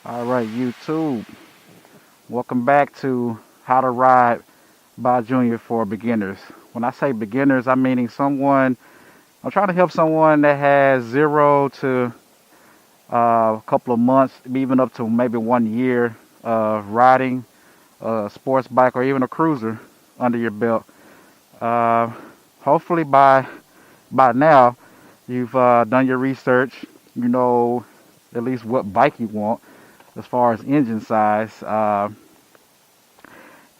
All right, YouTube. Welcome back to How to Ride by Junior for Beginners. When I say beginners, I'm meaning someone, I'm trying to help someone that has zero to a couple of months, even up to maybe 1 year of riding a sports bike or even a cruiser under your belt. Uh, Hopefully by now you've done your research. You know at least what bike you want as far as engine size.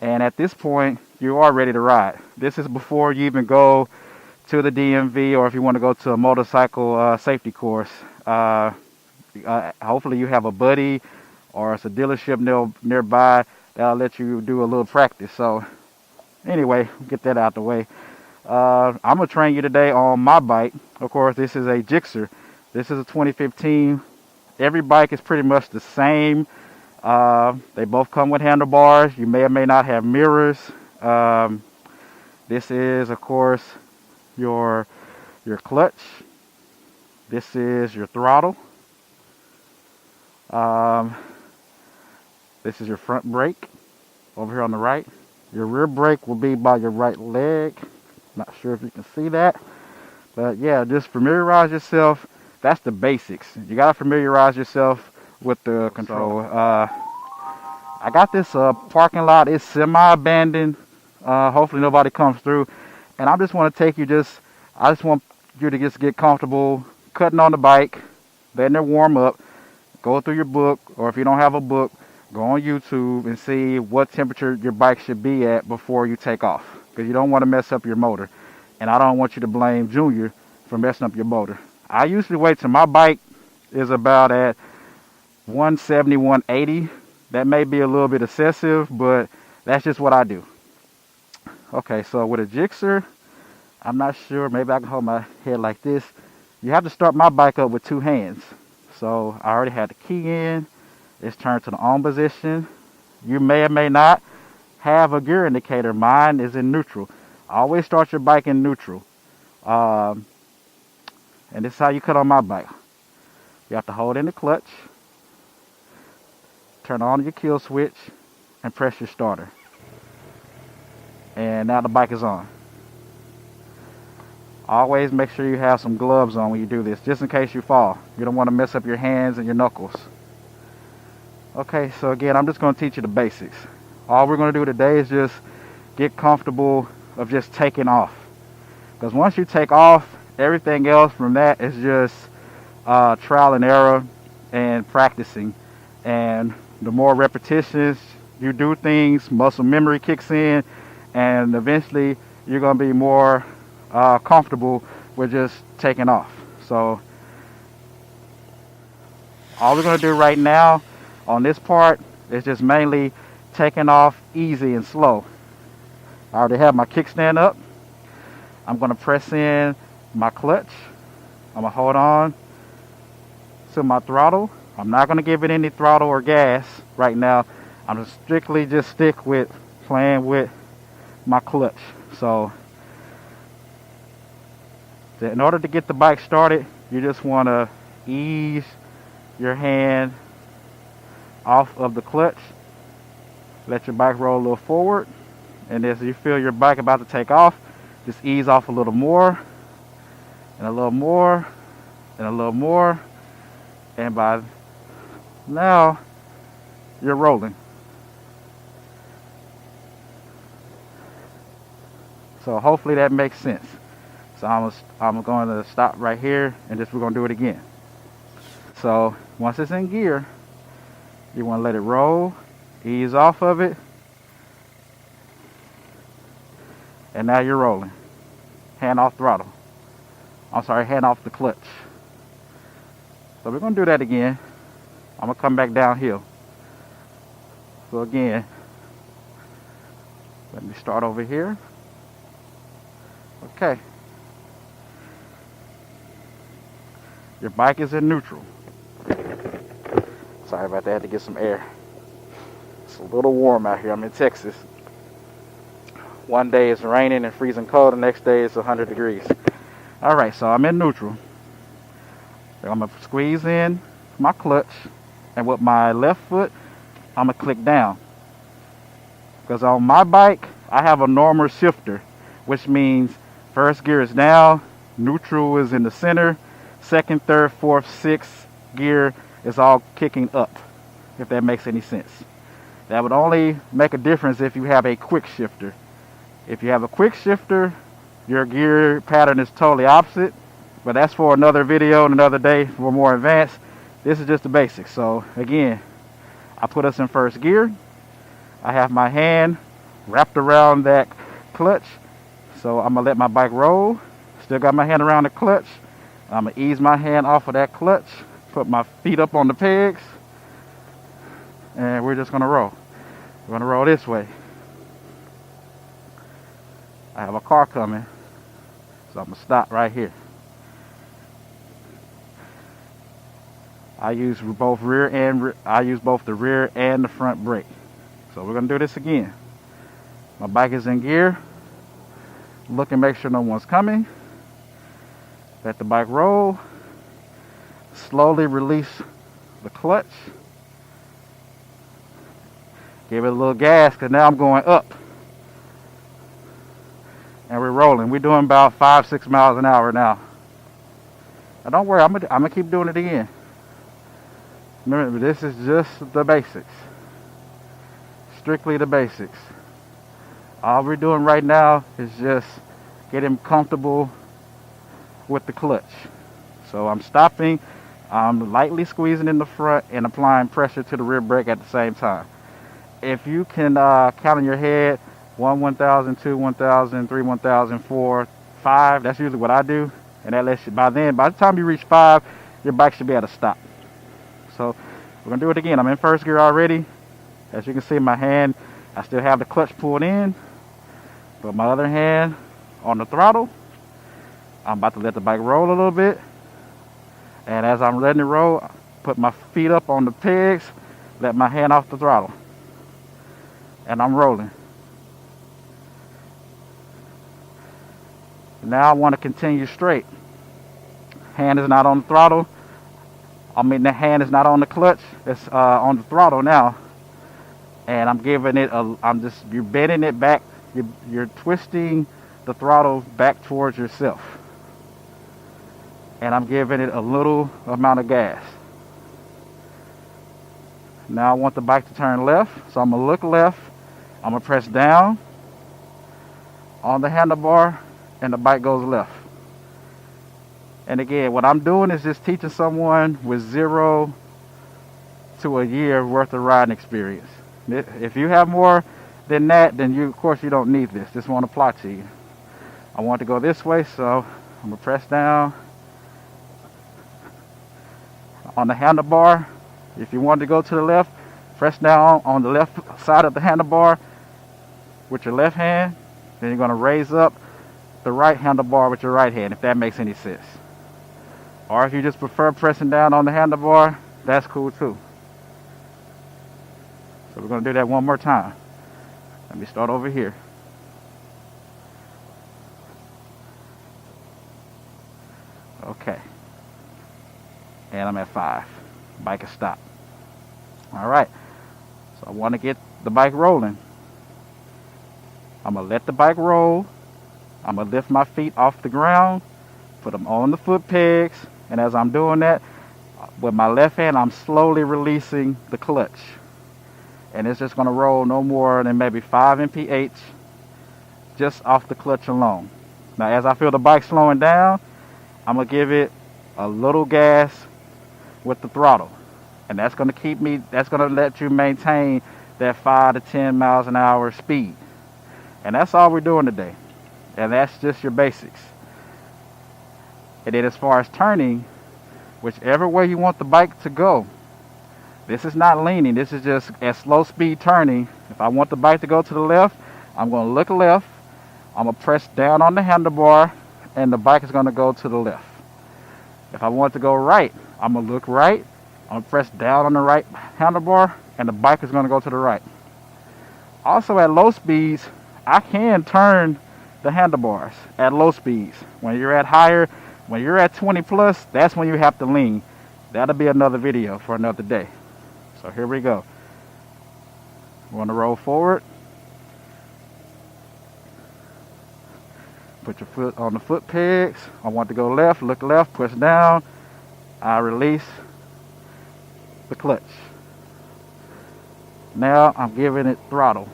And at this point, you are ready to ride. This is before you even go to the DMV or if you want to go to a motorcycle safety course. Hopefully, you have a buddy or it's a dealership nearby that'll let you do a little practice. So, anyway, get that out the way. I'm going to train you today on my bike. Of course, this is a Gixxer. This is a 2015. Every bike is pretty much the same. They both come with handlebars. You may or may not have mirrors. Um, this is, of course, your clutch. This is your throttle. Um, this is your front brake over here on the right. Your rear brake will be by your right leg. Not sure if you can see that. But yeah, just familiarize yourself. That's the basics. You got to familiarize yourself with the control. I got this parking lot. It's semi-abandoned. Hopefully nobody comes through. And I just want to I just want you to just get comfortable cutting on the bike, letting it warm up, go through your book, or if you don't have a book, go on YouTube and see what temperature your bike should be at before you take off. Because you don't want to mess up your motor. And I don't want you to blame Junior for messing up your motor. I usually wait till my bike is about at 170, 180. That may be a little bit excessive, but that's just what I do. Okay, so with a Gixxer, I'm not sure. Maybe I can hold my head like this. You have to start my bike up with two hands. So I already had the key in. It's turned to the on position. You may or may not have a gear indicator. Mine is in neutral. Always start your bike in neutral. Um, and this is how you cut on my bike. You have to hold in the clutch, turn on your kill switch, and press your starter. And now the bike is on. Always make sure you have some gloves on when you do this, just in case you fall. You don't want to mess up your hands and your knuckles. Okay, so again, I'm just going to teach you the basics. All we're going to do today is just get comfortable of just taking off. Because once you take off, everything else from that is just trial and error and practicing. And the more repetitions you do things, muscle memory kicks in, and eventually you're going to be more comfortable with just taking off. So all we're going to do right now on this part is just mainly taking off easy and slow. I already have my kickstand up. I'm going to press in my clutch. I'm going to hold on to my throttle. I'm not going to give it any throttle or gas right now. I'm just strictly just stick with playing with my clutch. So in order to get the bike started, you just want to ease your hand off of the clutch. Let your bike roll a little forward. And as you feel your bike about to take off, just ease off a little more, and a little more, and a little more. And by now, you're rolling. So hopefully that makes sense. So I'm going to stop right here, and we're going to do it again. So once it's in gear, you want to let it roll, ease off of it, and now you're rolling. Hand off throttle. Hand off the clutch. So we're going to do that again. I'm going to come back downhill. So again, let me start over here. Okay. Your bike is in neutral. Sorry about that, I had to get some air. It's a little warm out here. I'm in Texas. One day it's raining and freezing cold, the next day it's 100 degrees. Alright, so I'm in neutral. I'm going to squeeze in my clutch, and with my left foot, I'm gonna click down. Because on my bike, I have a normal shifter, which means first gear is down, neutral is in the center, second, third, fourth, sixth gear is all kicking up, if that makes any sense. That would only make a difference if you have a quick shifter. If you have a quick shifter, your gear pattern is totally opposite, but that's for another video and another day for more advanced. This is just the basics. So again, I put us in first gear. I have my hand wrapped around that clutch, so I'm gonna let my bike roll. Still got my hand around the clutch. I'm gonna ease my hand off of that clutch, put my feet up on the pegs, and we're just gonna roll. We're gonna roll this way. I have a car coming, so I'm gonna stop right here. I use both the rear and the front brake. So we're gonna do this again. My bike is in gear. Look and make sure no one's coming. Let the bike roll. Slowly release the clutch. Give it a little gas, because now I'm going up. And we're rolling. We're doing about 5-6 miles an hour now. Now don't worry, I'm gonna keep doing it again. Remember, this is just the basics. Strictly the basics. All we're doing right now is just getting comfortable with the clutch. So I'm stopping, I'm lightly squeezing in the front and applying pressure to the rear brake at the same time. If you can count in your head 1, 1,000, 2, 1,000, 3, 1,000, 4, 5, that's usually what I do. And that lets you, by the time you reach 5, your bike should be able to stop. So we're gonna do it again. I'm in first gear already. As you can see, my hand, I still have the clutch pulled in, but my other hand on the throttle. I'm about to let the bike roll a little bit. And as I'm letting it roll, put my feet up on the pegs, let my hand off the throttle. And I'm rolling. Now I want to continue straight. Hand is not on the throttle. The hand is not on the clutch. It's on the throttle now. And I'm giving it you're bending it back. You're twisting the throttle back towards yourself. And I'm giving it a little amount of gas. Now I want the bike to turn left. So I'm gonna look left. I'm gonna press down on the handlebar and the bike goes left. And again, what I'm doing is just teaching someone with 0 to a year worth of riding experience. If you have more than that, then of course you don't need this. This won't apply to you. I want to go this way, so I'm gonna press down on the handlebar. If you want to go to the left, press down on the left side of the handlebar with your left hand. Then you're gonna raise up the right handlebar with your right hand, if that makes any sense. Or if you just prefer pressing down on the handlebar, that's cool too. So we're going to do that one more time. Let me start over here. Okay. And I'm at 5. Bike is stopped. All right. So I want to get the bike rolling. I'm going to let the bike roll. I'm going to lift my feet off the ground, put them on the foot pegs, and as I'm doing that, with my left hand, I'm slowly releasing the clutch. And it's just going to roll no more than maybe 5 mph just off the clutch alone. Now, as I feel the bike slowing down, I'm going to give it a little gas with the throttle. And that's going to let you maintain that 5 to 10 miles an hour speed. And that's all we're doing today. And that's just your basics. And then as far as turning, whichever way you want the bike to go, this is not leaning. This is just at slow speed turning. If I want the bike to go to the left, I'm going to look left. I'm going to press down on the handlebar, and the bike is going to go to the left. If I want it to go right, I'm going to look right. I'm going to press down on the right handlebar, and the bike is going to go to the right. Also, at low speeds, I can turn the handlebars at low speeds. When you're at higher, when you're at 20 plus, that's when you have to lean. That'll be another video for another day. So here we go. We want to roll forward. Put your foot on the foot pegs. I want to go left, look left, push down. I release the clutch. Now I'm giving it throttle.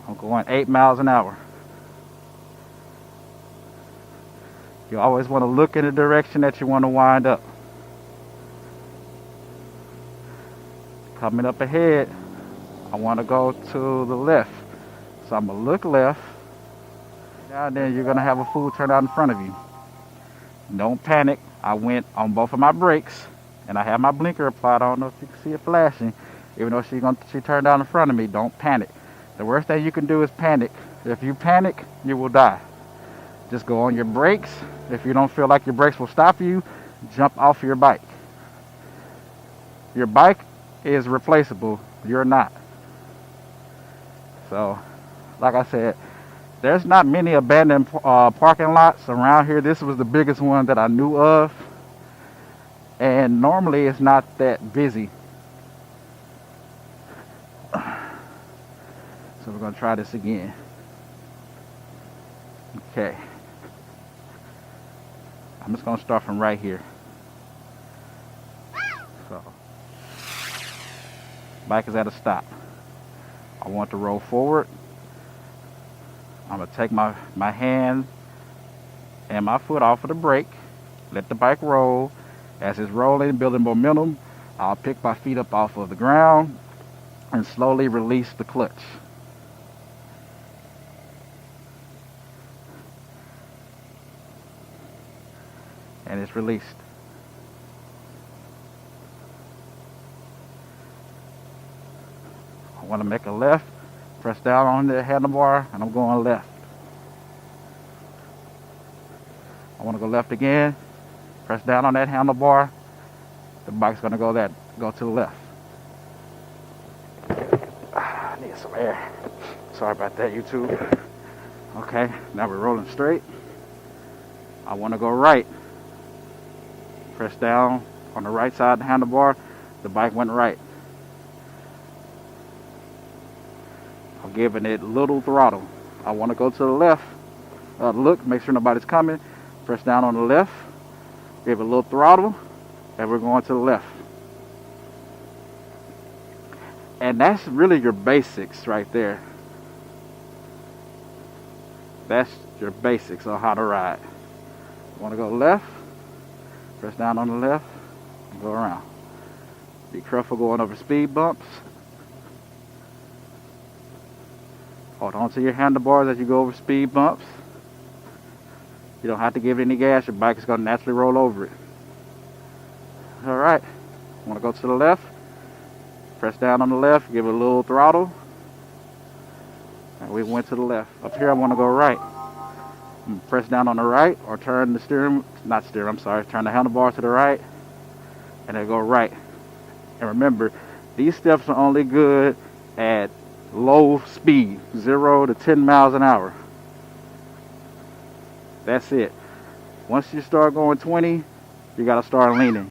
I'm going 8 miles an hour. You always want to look in the direction that you want to wind up. Coming up ahead, I want to go to the left. So I'm going to look left. Now then you're going to have a fool turn out in front of you. Don't panic. I went on both of my brakes and I have my blinker applied. I don't know if you can see it flashing. Even though she turned out in front of me, don't panic. The worst thing you can do is panic. If you panic, you will die. Just go on your brakes. If you don't feel like your brakes will stop you, jump off your bike. Your bike is replaceable. You're not. So, like I said, there's not many abandoned parking lots around here. This was the biggest one that I knew of. And normally it's not that busy. So we're going to try this again. Okay. I'm just going to start from right here. So, bike is at a stop. I want to roll forward. I'm going to take my hand and my foot off of the brake. Let the bike roll. As it's rolling, building momentum, I'll pick my feet up off of the ground and slowly release the clutch. And it's released. I want to make a left, press down on the handlebar, and I'm going left. I want to go left again, press down on that handlebar. The bike's going to go to the left. I need some air. Sorry about that, YouTube. Okay, now we're rolling straight. I want to go right. Press down on the right side of the handlebar. The bike went right. I'm giving it little throttle. I want to go to the left. Look, make sure nobody's coming. Press down on the left. Give it a little throttle. And we're going to the left. And that's really your basics right there. That's your basics on how to ride. Want to go left. Press down on the left and go around. Be careful going over speed bumps. Hold on to your handlebars as you go over speed bumps. You don't have to give it any gas. Your bike is going to naturally roll over it. Alright. Want to go to the left. Press down on the left. Give it a little throttle. And we went to the left. Up here I want to go right. Press down on the right or turn the turn the handlebar to the right and then go right. And remember, these steps are only good at low speed, 0 to 10 miles an hour. That's it. Once you start going 20, you got to start leaning.